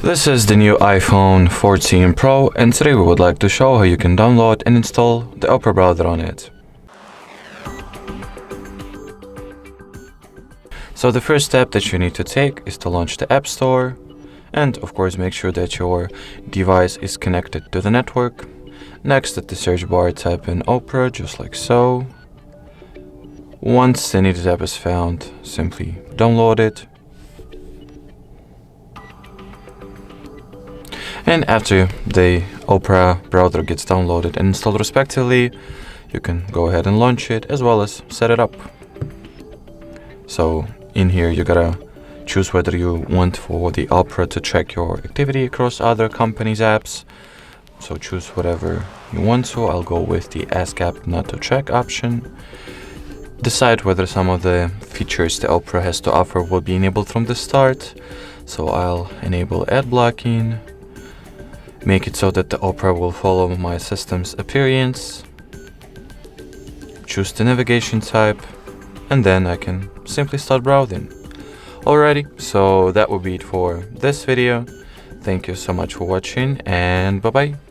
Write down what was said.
This is the new iPhone 14 Pro, and today we would like to show how you can download and install the Opera browser on it. So the first step that you need to take is to launch the App Store, and of course make sure that your device is connected to the network. Next, at the search bar, type in Opera, just like so. Once the needed app is found, simply download it. And after the Opera browser gets downloaded and installed respectively, you can go ahead and launch it as well as set it up. So in here you gotta choose whether you want for the Opera to track your activity across other companies' apps. So choose whatever you want to. I'll go with the Ask App Not to Track option. Decide whether some of the features the Opera has to offer will be enabled from the start. So I'll enable ad blocking. Make it so that the Opera will follow my system's appearance. Choose the navigation type, and then I can simply start browsing. Alrighty, so that will be it for this video. Thank you so much for watching, and bye bye.